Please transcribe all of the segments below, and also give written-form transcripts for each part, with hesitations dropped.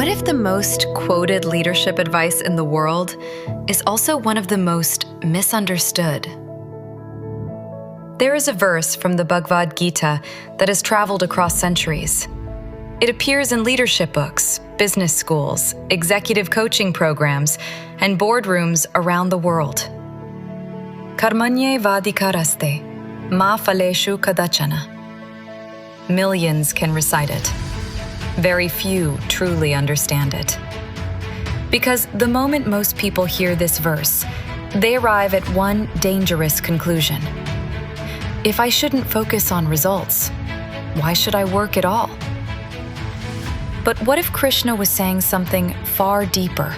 What if the most quoted leadership advice in the world is also one of the most misunderstood? There is a verse from the Bhagavad Gita that has traveled across centuries. It appears in leadership books, business schools, executive coaching programs, and boardrooms around the world. Karmanye vadikaraste, ma phaleshu kadachana. Millions can recite it. Very few truly understand it. Because the moment most people hear this verse, they arrive at one dangerous conclusion. If I shouldn't focus on results, why should I work at all? But what if Krishna was saying something far deeper?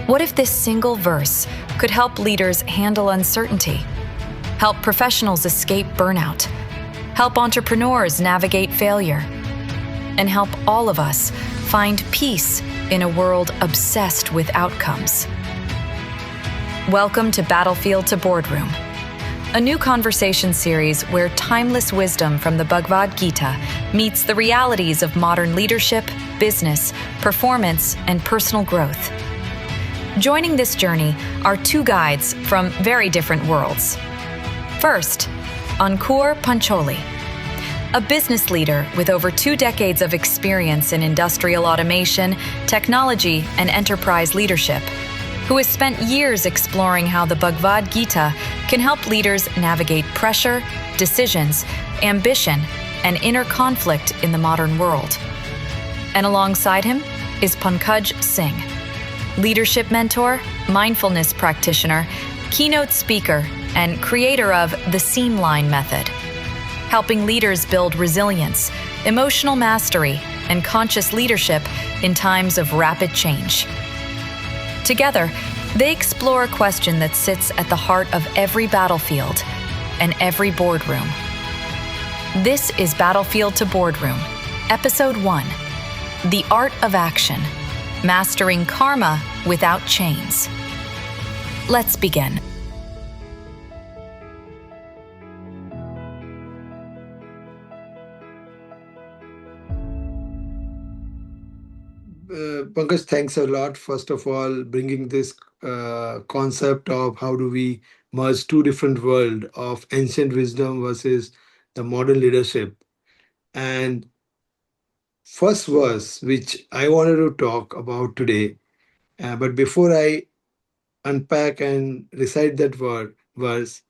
What if this single verse could help leaders handle uncertainty, help professionals escape burnout, help entrepreneurs navigate failure, and help all of us find peace in a world obsessed with outcomes? Welcome to Battlefield to Boardroom, a new conversation series where timeless wisdom from the Bhagavad Gita meets the realities of modern leadership, business, performance, and personal growth. Joining this journey are two guides from very different worlds. First, Ankur Pancholi, a business leader with over 2 decades of experience in industrial automation, technology, and enterprise leadership, who has spent years exploring how the Bhagavad Gita can help leaders navigate pressure, decisions, ambition, and inner conflict in the modern world. And alongside him is Pankaj Singh, leadership mentor, mindfulness practitioner, keynote speaker, and creator of the Seamline Method, helping leaders build resilience, emotional mastery, and conscious leadership in times of rapid change. Together, they explore a question that sits at the heart of every battlefield and every boardroom. This is Battlefield to Boardroom, Episode 1, The Art of Action, Mastering Karma Without Chains. Let's begin. Pankaj, thanks a lot. First of all, bringing this concept of how do we merge two different worlds of ancient wisdom versus the modern leadership. And first verse, which I wanted to talk about today, but before I unpack and recite that verse,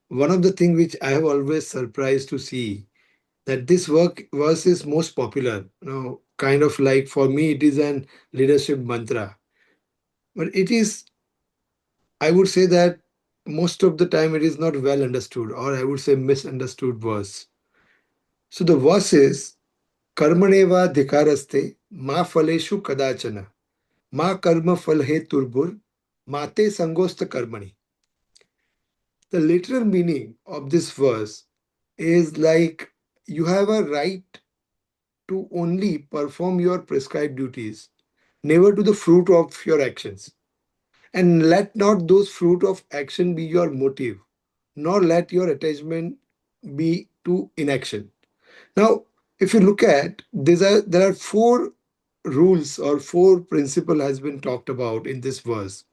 one of the things which I have always surprised to see that this verse is most popular. Kind of like for me, it is an leadership mantra. But it is, I would say that most of the time it is not well understood, or I would say misunderstood verse. So the verse is Karmaneva dhikaraste ma phaleshu kadachana ma karma phalhe turbur mate sangosta karmani. The literal meaning of this verse is like you have a right to only perform your prescribed duties, never to the fruit of your actions. And let not those fruit of action be your motive, nor let your attachment be to inaction. Now, if you look at there are 4 rules or 4 principle has been talked about in this verse.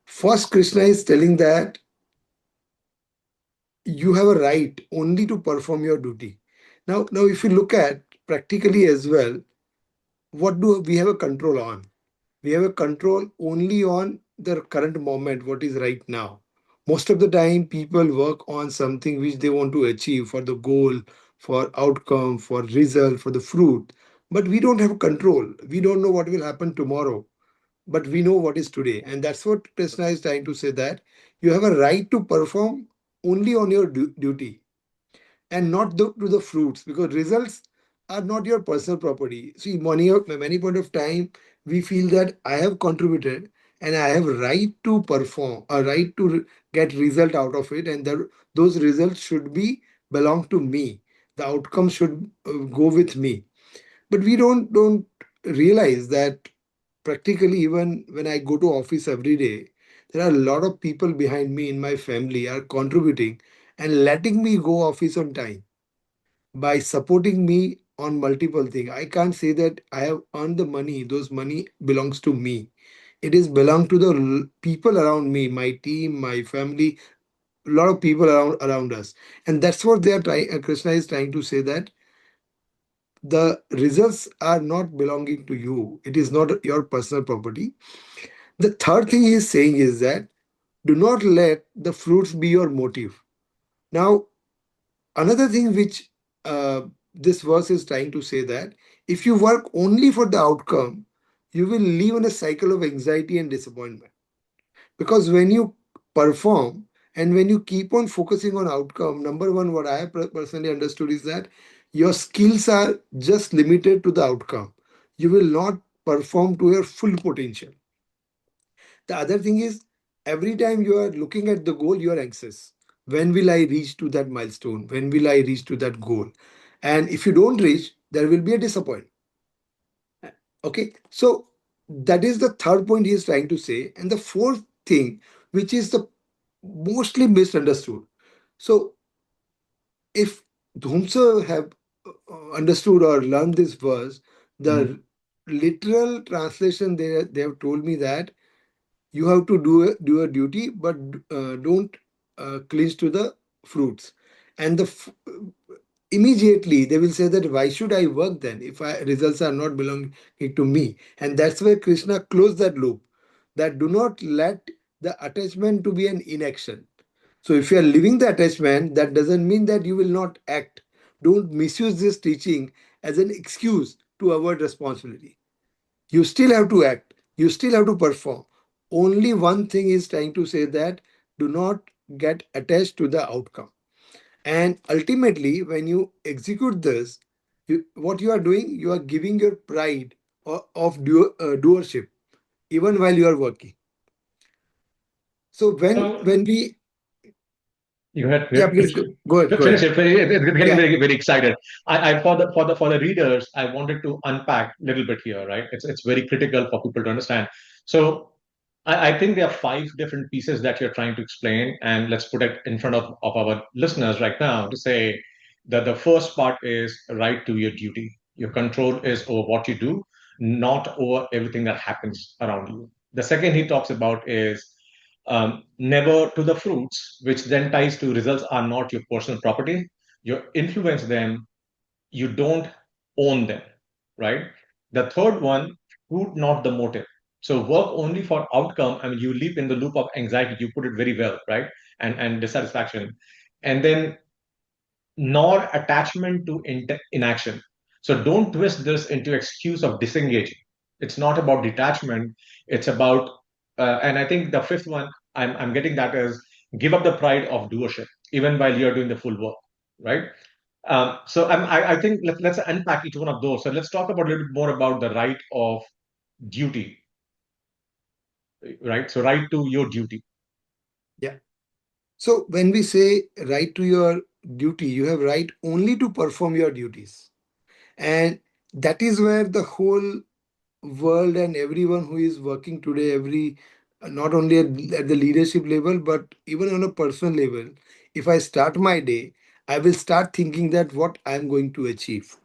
First, Krishna is telling that you have a right only to perform your duty. Now, if you look at practically as well, what do we have a control on? We have a control only on the current moment, what is right now. Most of the time, people work on something which they want to achieve for the goal, for outcome, for result, for the fruit. But we don't have control. We don't know what will happen tomorrow, but we know what is today. And that's what Krishna is trying to say, that you have a right to perform only on your duty and not to the fruits, because results are not your personal property. See, many point of time, we feel that I have contributed and I have right to perform, a right to get result out of it, and those results should be belong to me. The outcome should go with me. But we don't realize that practically, even when I go to office every day, there are a lot of people behind me in my family are contributing and letting me go office on time by supporting me on multiple things. I can't say that I have earned the money. Those money belongs to me. It is belong to the people around me, my team, my family, a lot of people around us, and that's what they are trying. Krishna is trying to say that the results are not belonging to you. It is not your personal property. The third thing he is saying is that do not let the fruits be your motive. Now, another thing which this verse is trying to say that if you work only for the outcome, you will live in a cycle of anxiety and disappointment. Because when you perform and when you keep on focusing on outcome, number one, what I have personally understood is that your skills are just limited to the outcome. You will not perform to your full potential. The other thing is, every time you are looking at the goal, you are anxious. When will I reach to that milestone? When will I reach to that goal? And if you don't reach, there will be a disappointment. Okay, so that is the third point he is trying to say. And the fourth thing, which is the mostly misunderstood. So if Dhumsa have understood or learned this verse, Mhm. the literal translation they have told me that you have to do a duty, but don't clinch to the fruits. And immediately they will say that why should I work then if results are not belonging to me? And that's where Krishna closed that loop. That do not let the attachment to be an inaction. So if you are living the attachment, that doesn't mean that you will not act. Don't misuse this teaching as an excuse to avoid responsibility. You still have to act, you still have to perform. Only one thing is trying to say that do not get attached to the outcome. And ultimately, when you execute this, what you are doing, you are giving your pride of doership even while you are working. So So when we you had yeah, please finish go, go ahead, go finish ahead. it. It's getting Yeah, very excited. I for the readers, I wanted to unpack a little bit here, right? It's very critical for people to understand. So I think there are five different pieces that you're trying to explain, and let's put it in front of our listeners right now to say that the first part is right to your duty. Your control is over what you do, not over everything that happens around you. The second he talks about is never to the fruits, which then ties to results are not your personal property. You influence them, you don't own them, right? The third one, fruit not the motive. So work only for outcome. I mean, you live in the loop of anxiety. You put it very well, right? And dissatisfaction, and then nor attachment to inaction. So don't twist this into excuse of disengaging. It's not about detachment. It's about, and I think the fifth one I'm getting that is give up the pride of doership, even while you're doing the full work, right? So I think let's unpack each one of those. So let's talk about a little bit more about the right of duty, right? So right to your duty. yeah. So when we say right to your duty, you have right only to perform your duties. And that is where the whole world and everyone who is working today, every not only at the leadership level, but even on a personal level, if I start my day, I will start thinking that what I'm going to achieve.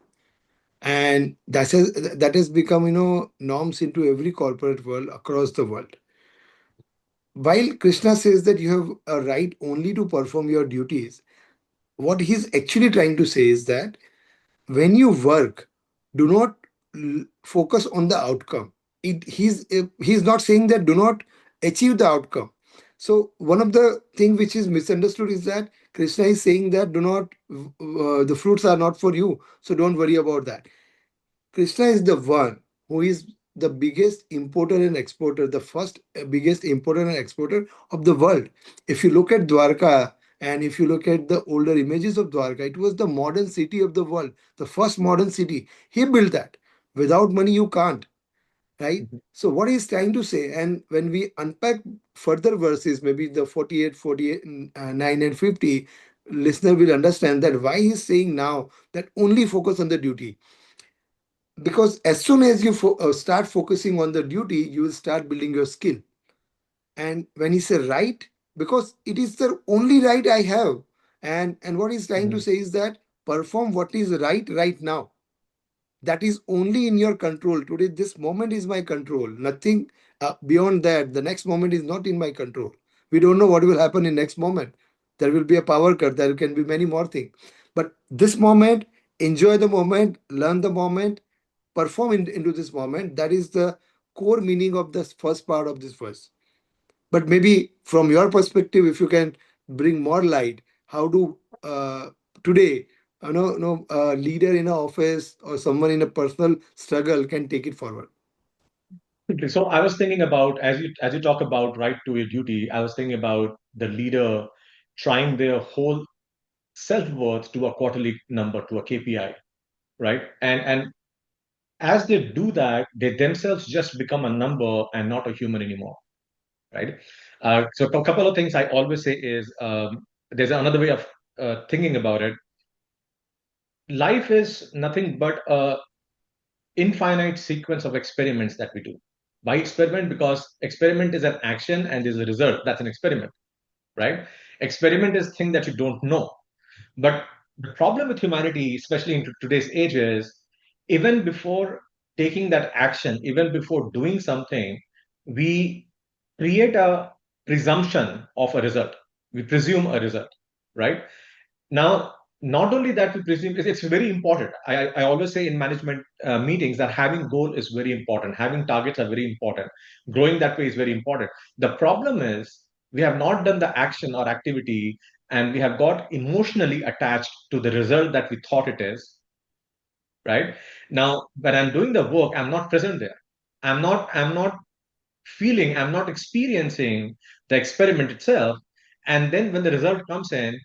And that has become, norms into every corporate world across the world. While Krishna says that you have a right only to perform your duties, what he's actually trying to say is that when you work, do not focus on the outcome. He's not saying that do not achieve the outcome. So one of the thing which is misunderstood is that Krishna is saying that do not the fruits are not for you, so don't worry about that. Krishna is the one who is the biggest importer and exporter, the first biggest importer and exporter of the world. If you look at Dwarka and if you look at the older images of Dwarka, it was the modern city of the world, the first modern city. He built that. Without money, you can't, right? So, what he's trying to say, and when we unpack further verses, maybe the 48, 48, 9, and 50, listener will understand that why he's saying now that only focus on the duty, because as soon as you start focusing on the duty, you will start building your skill. And when he say right, because it is the only right I have, and what he's trying to Mhm. say is that perform what is right now. That is only in your control. Today, this moment is my control. Nothing beyond that. The next moment is not in my control. We don't know what will happen in next moment. There will be a power cut. There can be many more things. But this moment, enjoy the moment, learn the moment, perform into this moment. That is the core meaning of the first part of this verse. But maybe from your perspective, if you can bring more light, how do today, leader in an office or someone in a personal struggle can take it forward? So I was thinking about, as you talk about right to a duty, I was thinking about the leader trying their whole self-worth to a quarterly number, to a KPI, right? And as they do that, they themselves just become a number and not a human anymore, right? So a couple of things I always say is, there's another way of thinking about it. Life is nothing but a infinite sequence of experiments that we do. Why experiment? Because experiment is an action and there's a result. That's an experiment, right? Experiment is thing that you don't know. But the problem with humanity, especially in today's age, is even before taking that action, even before doing something, we create a presumption of a result. We presume a result, right? Now, not only that, we presume it's very important. I always say in management meetings that having goal is very important. Having targets are very important. Growing that way is very important. The problem is we have not done the action or activity, and we have got emotionally attached to the result that we thought it is. Right now, when I'm doing the work, I'm not present there. I'm not feeling. I'm not experiencing the experiment itself. And then when the result comes in,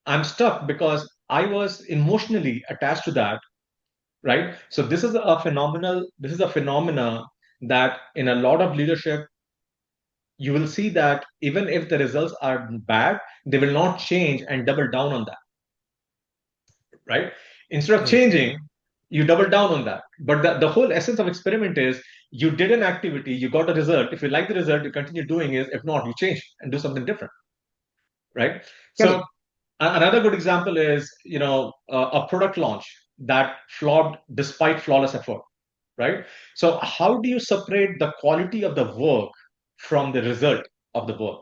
I'm stuck because I was emotionally attached to that, right? So this is a phenomena that in a lot of leadership, you will see that even if the results are bad, they will not change and double down on that, right? Instead of Right. changing, you double down on that. But the whole essence of experiment is you did an activity, you got a result. If you like the result, you continue doing it. If not, you change and do something different, right? So Correct. another good example is, a product launch that flopped despite flawless effort, right? So how do you separate the quality of the work from the result of the work,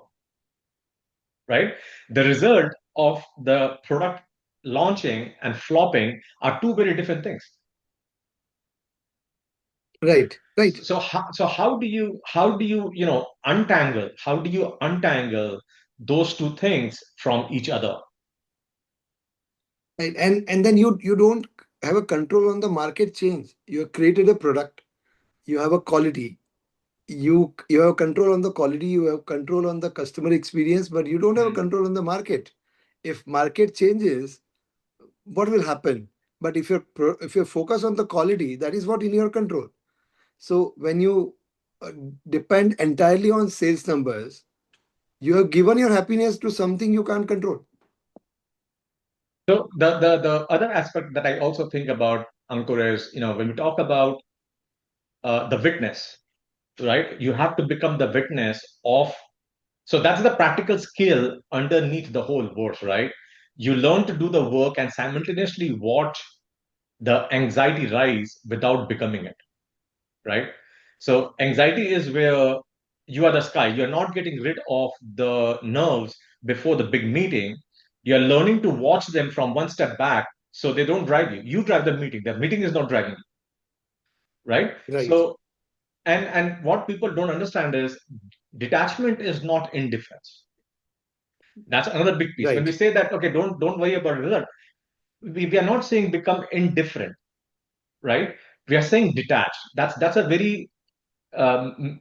right? The result of the product launching and flopping are two very different things. Right. Right. So how do you untangle those two things from each other? Right. And then you don't have a control on the market change. You have created a product. You have a quality. You have control on the quality. You have control on the customer experience, but you don't have a Hmm. control on the market. If market changes, what will happen? But if you're focused on the quality, that is what in your control. So when you uh, depend entirely on sales numbers, you have given your happiness to something you can't control. So the other aspect that I also think about, Ankur, is, when we talk about the witness, right? You have to become the witness of. So that's the practical skill underneath the whole verse, right? You learn to do the work and simultaneously watch the anxiety rise without becoming it, right? So anxiety is where you are the sky. You're not getting rid of the nerves before the big meeting. You're learning to watch them from one step back so they don't drive you. You drive the meeting. The meeting is not driving you, right? Right. So and what people don't understand is detachment is not indifference. That's another big piece. When we Right. say that, okay, don't worry about result, we are not saying become indifferent, right? We are saying detached. That's a very the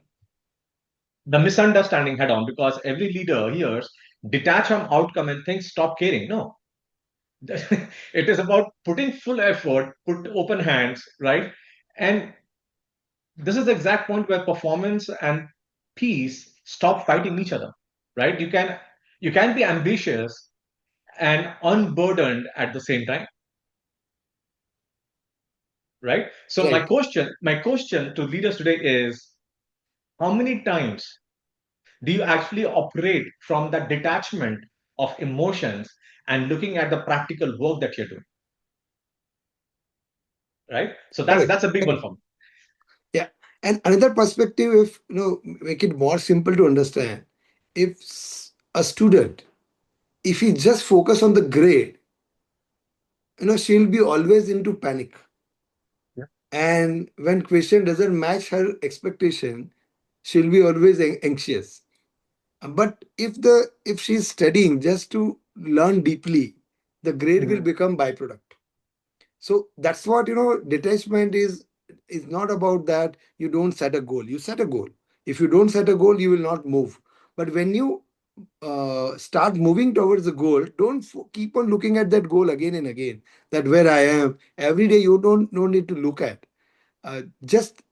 misunderstanding head on, because every leader hears detach from outcome and thinks stop caring. No, it is about putting full effort, put open hands, right? And this is the exact point where performance and peace stop fighting each other, right? You can be ambitious and unburdened at the same time, right? So my Right. question my question to leaders today is, how many times do you actually operate from that detachment of emotions and looking at the practical work that you're doing? right? So Correct. that's a big one for me. Yeah. And another perspective, if make it more simple to understand, if a student, if he just focus on the grade, she'll be always into panic. Yeah. And when question doesn't match her expectation, she'll be always anxious. But if she's studying just to learn deeply, the grade will Mhm. become byproduct. So that's what detachment is not about that you don't set a goal. You set a goal. If you don't set a goal, you will not move. But when you start moving towards the goal, don't keep on looking at that goal again and again. That where I am every day, you don't no need to look at. Just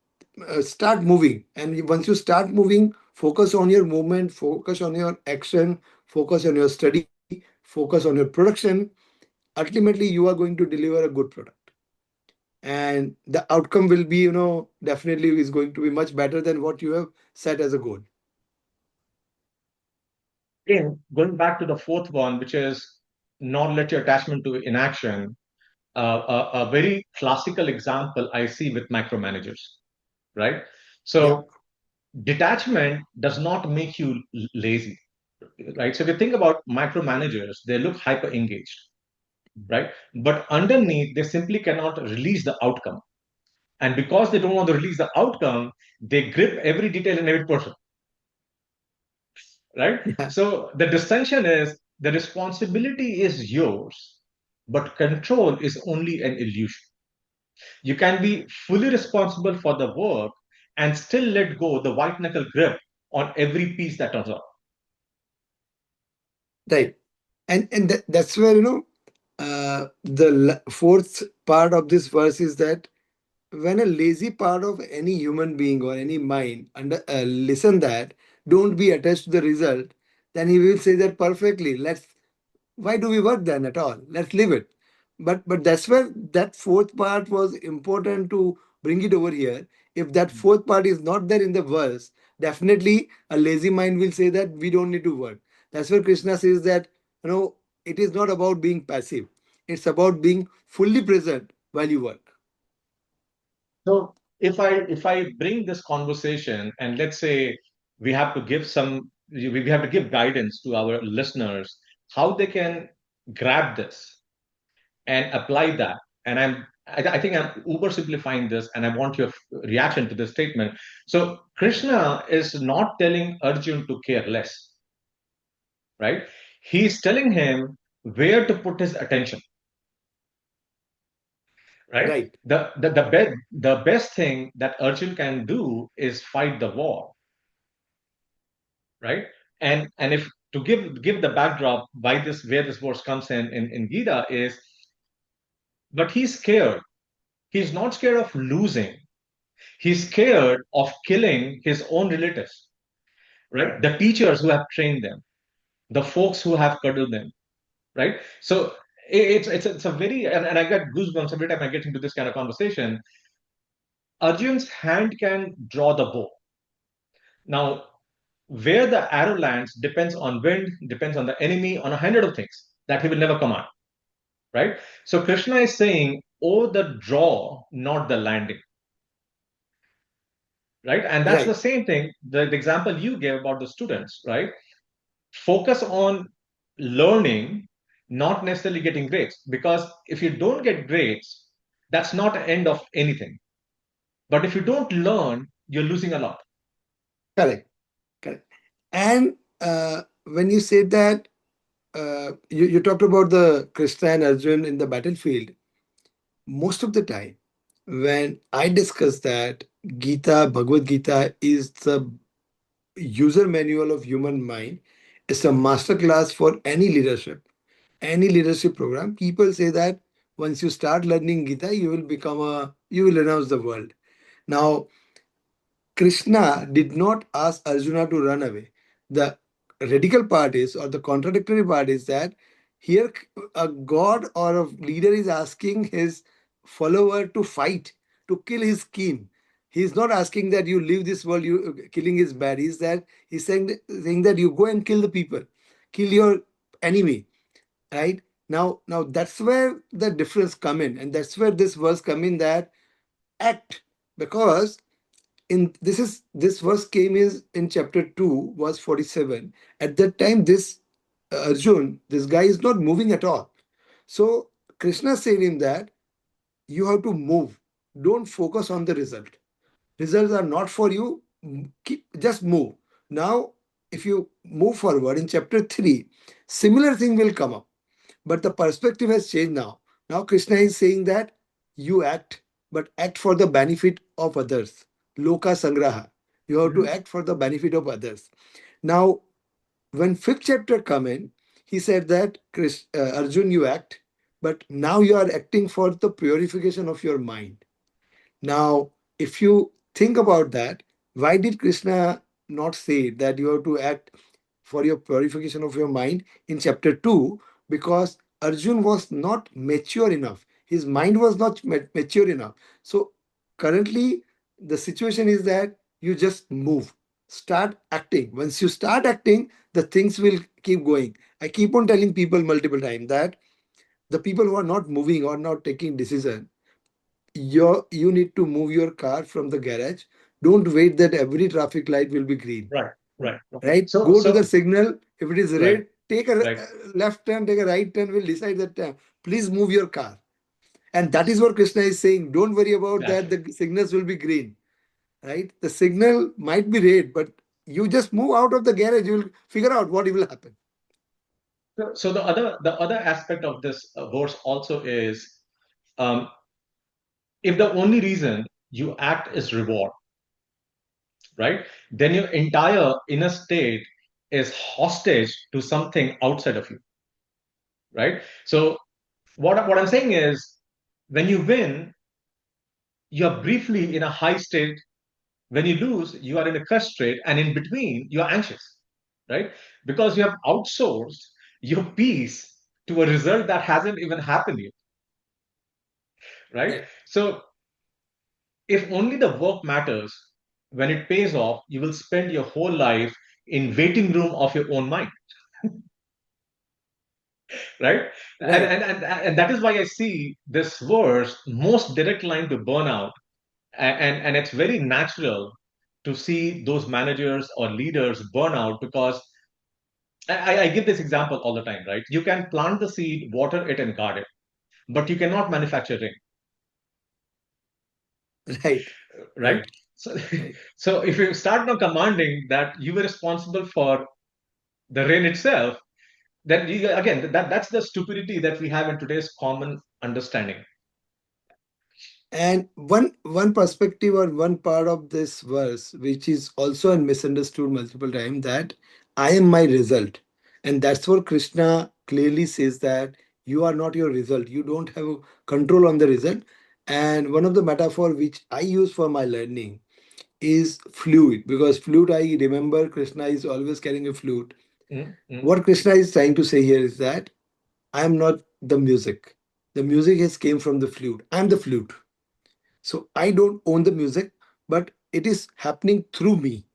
start moving, and once you start moving, focus on your movement, focus on your action, focus on your study, focus on your production. Ultimately, you are going to deliver a good product, and the outcome will be definitely is going to be much better than what you have set as a goal. Again, going back to the fourth one, which is not let your attachment to inaction. A very classical example I see with micromanagers, right? Yeah. So detachment does not make you lazy, right? So if you think about micromanagers, they look hyper engaged, right? But underneath, they simply cannot release the outcome. And because they don't want to release the outcome, they grip every detail in every person, right? Yeah. So the distinction is the responsibility is yours, but control is only an illusion. You can be fully responsible for the work and still let go the white knuckle grip on every piece that turns up. Right. And that's where the fourth part of this verse is that when a lazy part of any human being or any mind listen that, don't be attached to the result, then he will say that perfectly. Why do we work then at all? Let's leave it. But that's where that fourth part was important to bring it over here. If that fourth part is not there in the verse, definitely a lazy mind will say that we don't need to work. That's where Krishna says that it is not about being passive. It's about being fully present while you work. So if I bring this conversation and let's say we have to give guidance to our listeners how they can grab this and apply that. And I think I'm oversimplifying this, and I want your reaction to this statement. So Krishna is not telling Arjun to care less, right? He's telling him where to put his attention, right? Right. The best thing that Arjun can do is fight the war, right? And if to give the backdrop why this where this verse comes in Gita is, but he's scared. He's not scared of losing. He's scared of killing his own relatives, right? The teachers who have trained them, the folks who have cuddled them, right? So it's a very and I get goosebumps every time I get into this kind of conversation. Arjun's hand can draw the bow. Now, where the arrow lands depends on wind, depends on the enemy, on a hundred of things that he will never command, right? So Krishna is saying, oh, the draw, not the landing, right? And that's the Right. same thing, the example you gave about the students, right? Focus on learning, not necessarily getting grades. Because if you don't get grades, that's not the end of anything. But if you don't learn, you're losing a lot. Correct. Correct. And when you said that, you talked about the Krishna and Arjun in the battlefield. Most of the time, when I discuss that, Bhagavad Gita is the user manual of human mind. It's a masterclass for any leadership program. People say that once you start learning Gita, you will announce the world. Now, Krishna did not ask Arjuna to run away. The radical part is, or the contradictory part is that here a god or a leader is asking his follower to fight, to kill his kin. He's not asking that you leave this world, you killing is bad. He's saying that you go and kill the people, kill your enemy, right? Now that's where the difference come in, and that's where this verse come in, that act. Because in this verse came is in chapter 2 verse 47. At that time, this Arjun, this guy is not moving at all. So Krishna said him that you have to move, don't focus on the result. Results are not for you. Just move. Now if you move forward in chapter 3, similar thing will come up, but the perspective has changed now. Now Krishna is saying that you act, but act for the benefit of others. Loka sangraha. You have to act for the benefit of others. Now, when fifth chapter come in, he said that Arjun, you act, but now you are acting for the purification of your mind. Now, if you think about that, why did Krishna not say that you have to act for your purification of your mind in chapter 2? Because Arjun was not mature enough. His mind was not mature enough. So, currently, the situation is that you just move, start acting. Once you start acting, the things will keep going. I keep on telling people multiple times that the people who are not moving or not taking decision, you need to move your car from the garage. Don't wait that every traffic light will be green. Right, right. Right, So, go to the so signal. If it is right, red, take a right. left turn, take a right turn, will decide that time. Please move your car. And that is what Krishna is saying. Don't worry about that, Exactly. the signals will be green. Right, the signal might be red, but you just move out of the garage, you will figure out what will happen. So the other aspect of this verse also is, um, if the only reason you act is reward, right? Then your entire inner state is hostage to something outside of you, right? So what I'm saying is, when you win, you're briefly in a high state. When you lose, you are in a crush state, and in between, you are anxious, right? Because you have outsourced your peace to a result that hasn't even happened yet, right? Right. So if only the work matters, when it pays off, you will spend your whole life in waiting room of your own mind, right? And, Right. and, and, and that is why I see this verse most direct line to burnout. And it's very natural to see those managers or leaders burn out, because I give this example all the time, right? You can plant the seed, water it, and guard it, but you cannot manufacture rain, Right. right? Right. So, Right. so if you start now commanding that you were responsible for the rain itself, then again, that's the stupidity that we have in today's common understanding. And one perspective or one part of this verse, which is also misunderstood multiple times, that I am my result. And that's what Krishna clearly says, that you are not your result. You don't have control on the result. And one of the metaphor which I use for my learning is flute, because flute, I remember Krishna is always carrying a flute. Mm, mm. What Krishna is trying to say here is that I am not the music. The music has came from the flute. I am the flute. So I don't own the music, but it is happening through me,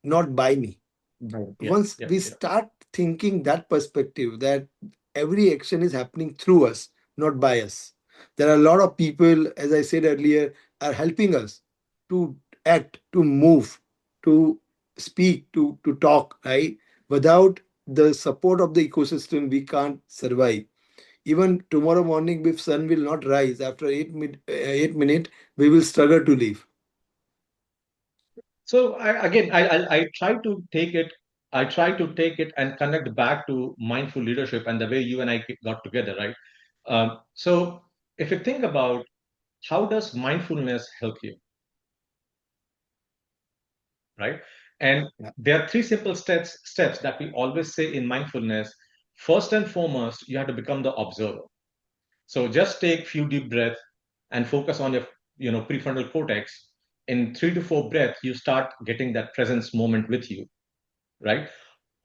not by me. Right. Yeah, Once yeah, we yeah. start thinking that perspective, that every action is happening through us, not by us. There are a lot of people, as I said earlier, are helping us to act, to move, to speak, to talk, right? Without the support of the ecosystem, we can't survive. Even tomorrow morning, if sun will not rise after 8 minutes, we will struggle to live. So I try to take it. I try to take it and connect back to mindful leadership and the way you and I got together, right? So if you think about, how does mindfulness help you, right? And Yeah. there are three simple steps that we always say in mindfulness. First and foremost, you have to become the observer. So just take few deep breaths and focus on your prefrontal cortex. In 3 to 4 breaths, you start getting that presence moment with you, right?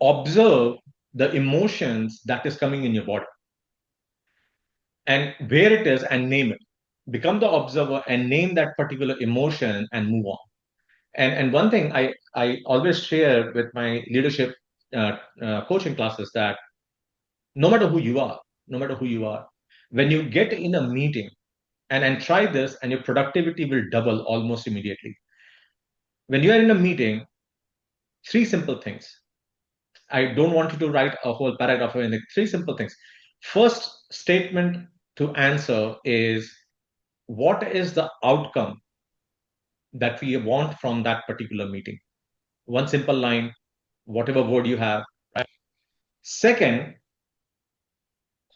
Observe the emotions that is coming in your body and where it is, and name it. Become the observer and name that particular emotion and move on. And one thing I always share with my leadership coaching classes, that no matter who you are, no matter who you are. When you get in a meeting, and try this, and your productivity will double almost immediately. When you are in a meeting, three simple things. I don't want you to write a whole paragraph or anything. Three simple things. First statement to answer is, what is the outcome that we want from that particular meeting? One simple line, whatever word you have. Right? Second,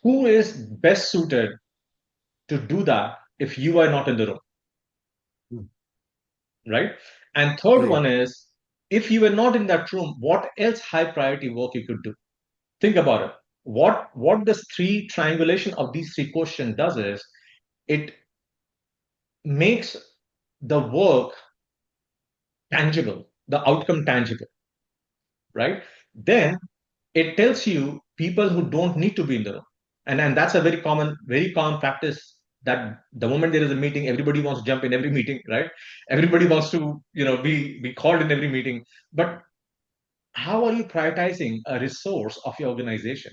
who is best suited to do that if you are not in the room? Hmm. Right? And third Right. one is, if you were not in that room, what else high priority work you could do? Think about it. What this three triangulation of these three questions does is, it makes the work tangible, the outcome tangible, right? Then it tells you people who don't need to be in the room. And that's a very common practice, that the moment there is a meeting, everybody wants to jump in every meeting, right? Everybody wants to, be called in every meeting. But how are you prioritizing a resource of your organization?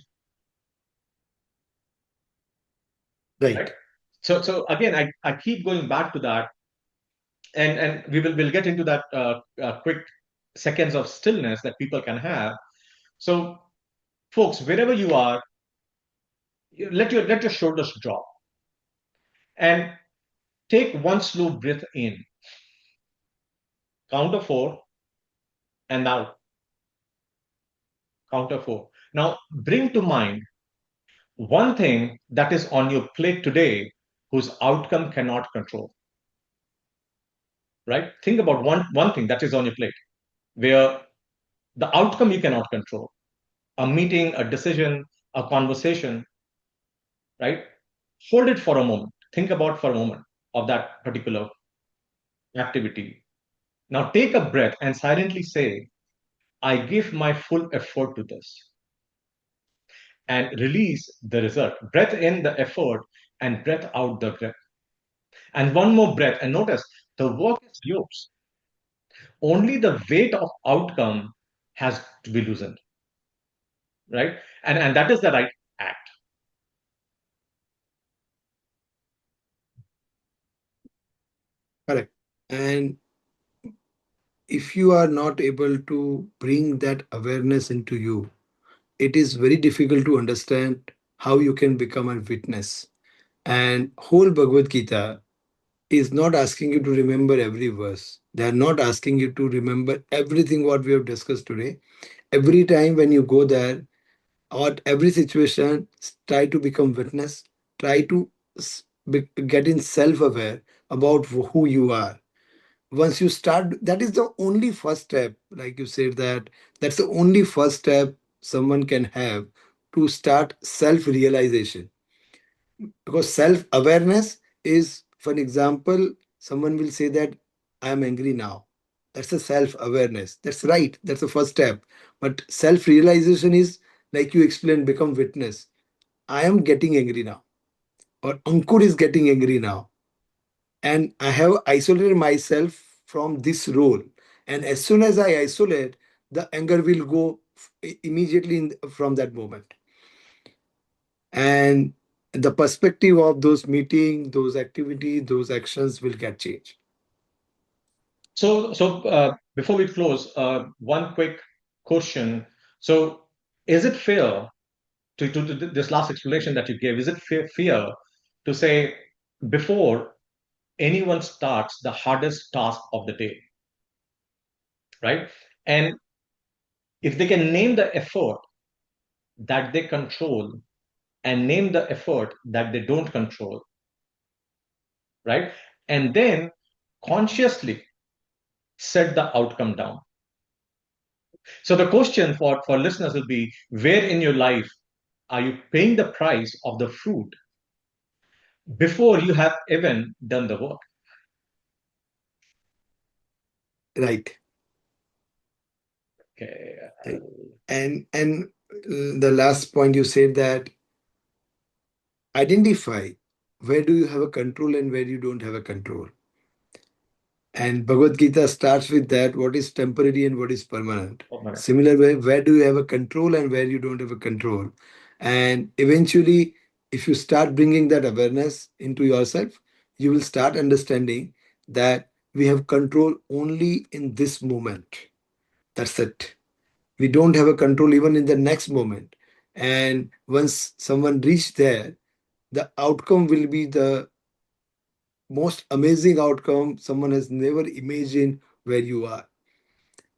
Right? Right. So again, I keep going back to that, and we'll get into that quick seconds of stillness that people can have. So folks, wherever you are, let your shoulders drop, and take one slow breath in. Count of four, and now count of four. Now bring to mind one thing that is on your plate today whose outcome cannot control. Right? Think about one thing that is on your plate where the outcome you cannot control. A meeting, a decision, a conversation, right? Hold it for a moment. Think about for a moment of that particular activity. Now take a breath and silently say, I give my full effort to this, and release the result. Breath in the effort and breath out the breath. And one more breath. And notice the work is yours. Only the weight of outcome has to be loosened, right? And that is the right act. Correct. And if you are not able to bring that awareness into you, it is very difficult to understand how you can become a witness. And whole Bhagavad Gita is not asking you to remember every verse. They are not asking you to remember everything what we have discussed today. Every time when you go there, or every situation, try to become witness. Try to get in self-aware about who you are. Once you start, that is the only first step. Like you said, that's the only first step someone can have to start self-realization, because self awareness is, for an example, someone will say that I am angry now. That's a self awareness. That's right, that's the first step. But self realization is, like you explained, become witness. I am getting angry now, or Ankur is getting angry now, and I have isolated myself from this role. And as soon as I isolate, the anger will go immediately from that moment. And the perspective of those meeting, those activity, those actions will get changed. So before we close, one quick question. So, is it fair to this last explanation that you gave? Is it fair to say, before anyone starts the hardest task of the day, right? And if they can name the effort that they control and name the effort that they don't control, right? And then consciously set the outcome down. So the question for listeners will be, where in your life are you paying the price of the fruit before you have even done the work? Right. Okay. Right. And the last point you said, that identify where do you have a control and where you don't have a control. And Bhagavad Gita starts with that, what is temporary and what is permanent. Oh, Similar way, where do you have a control and where you don't have a control. And eventually if you start bringing that awareness into yourself, you will start understanding that we have control only in this moment. That's it. We don't have a control even in the next moment. And once someone reach there, the outcome will be the most amazing outcome someone has never imagined where you are.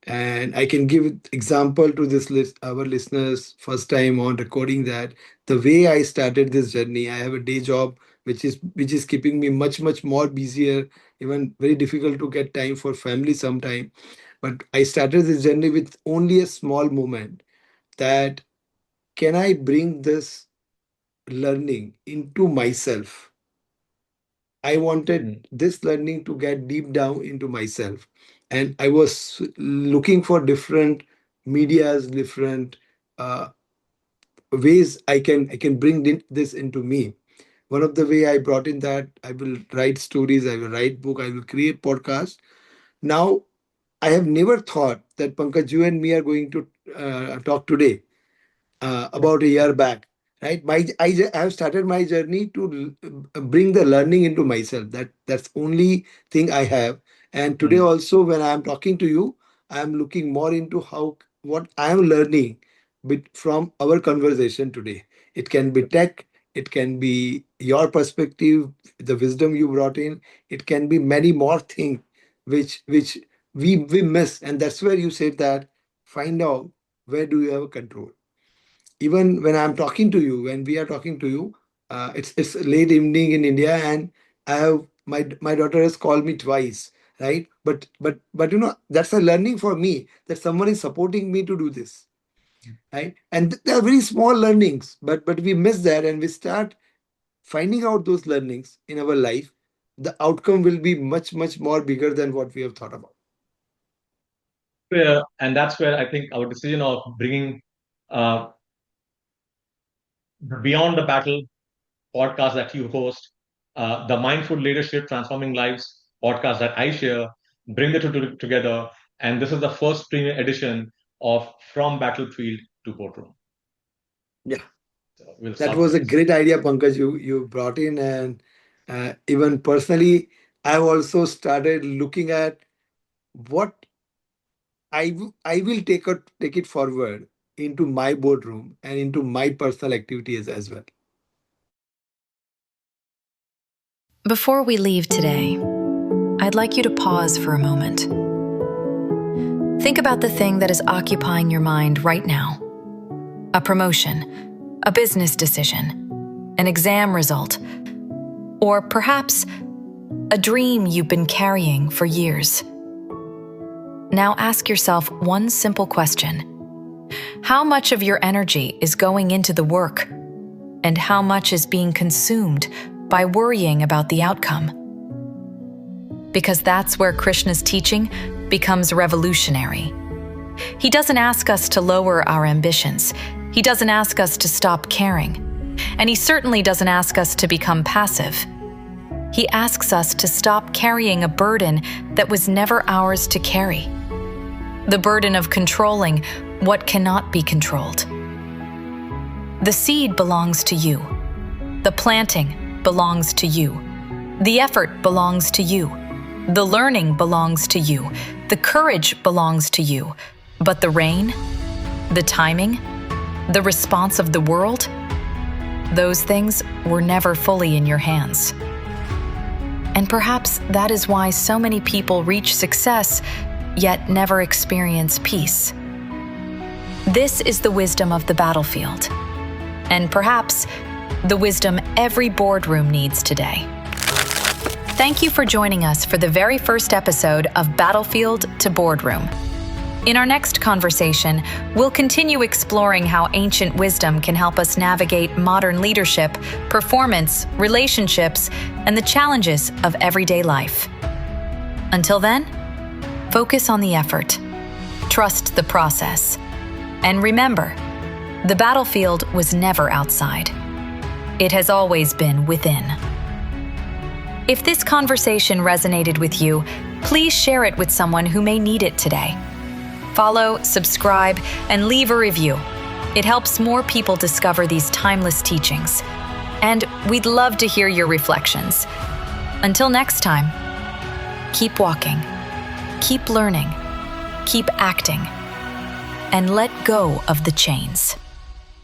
And I can give example to this list, our listeners, first time on recording, that the way I started this journey, I have a day job which is keeping me much more busier, even very difficult to get time for family sometime. But I started this journey with only a small moment, that can I bring this learning into myself. I wanted Mm. this learning to get deep down into myself. And I was looking for different medias, different uh, ways I can bring this into me. One of the way I brought in that I will write stories, I will write book, I will create podcast. Now I have never thought that Pankaj, you and me are going to talk today, about a year back, right? I have started my journey to bring the learning into myself. That's only thing I have. And today Mm. also, when I am talking to you, I am looking more into how what I am learning from our conversation today. It can be tech, it can be your perspective, the wisdom you brought in. It can be many more things which we miss, and that's where you said that find out where do you have control. Even when I'm talking to you, when we are talking to you, it's late evening in India, and I have my daughter has called me twice, right? But that's a learning for me, that someone is supporting me to do this, right? And they are very small learnings, but we miss that, and we start finding out those learnings in our life. The outcome will be much more bigger than what we have thought about. And that's where I think our decision of bringing uh, Beyond the Battle podcast that you host, the Mindful Leadership Transforming Lives podcast that I share, bring the two together. And this is the first premium edition of From Battlefield to Boardroom. Yeah. So we'll That stop was a here. great idea, Pankaj, you brought in. And even personally, I've also started looking at what I will take it forward into my boardroom and into my personal activities as well. Before we leave today, I'd like you to pause for a moment. Think about the thing that is occupying your mind right now. A promotion, a business decision, an exam result, or perhaps a dream you've been carrying for years. Now ask yourself one simple question. How much of your energy is going into the work, and how much is being consumed by worrying about the outcome? Because that's where Krishna's teaching becomes revolutionary. He doesn't ask us to lower our ambitions. He doesn't ask us to stop caring. And he certainly doesn't ask us to become passive. He asks us to stop carrying a burden that was never ours to carry. The burden of controlling what cannot be controlled. The seed belongs to you. The planting belongs to you. The effort belongs to you. The learning belongs to you. The courage belongs to you. But the rain, the timing, the response of the world, those things were never fully in your hands. And perhaps that is why so many people reach success, yet never experience peace. This is the wisdom of the battlefield, and perhaps the wisdom every boardroom needs today. Thank you for joining us for the very first episode of Battlefield to Boardroom. In our next conversation, we'll continue exploring how ancient wisdom can help us navigate modern leadership, performance, relationships, and the challenges of everyday life. Until then, focus on the effort, trust the process, and remember, the battlefield was never outside. It has always been within. If this conversation resonated with you, please share it with someone who may need it today. Follow, subscribe, and leave a review. It helps more people discover these timeless teachings. And we'd love to hear your reflections. Until next time, keep walking, keep learning, keep acting, and let go of the chains.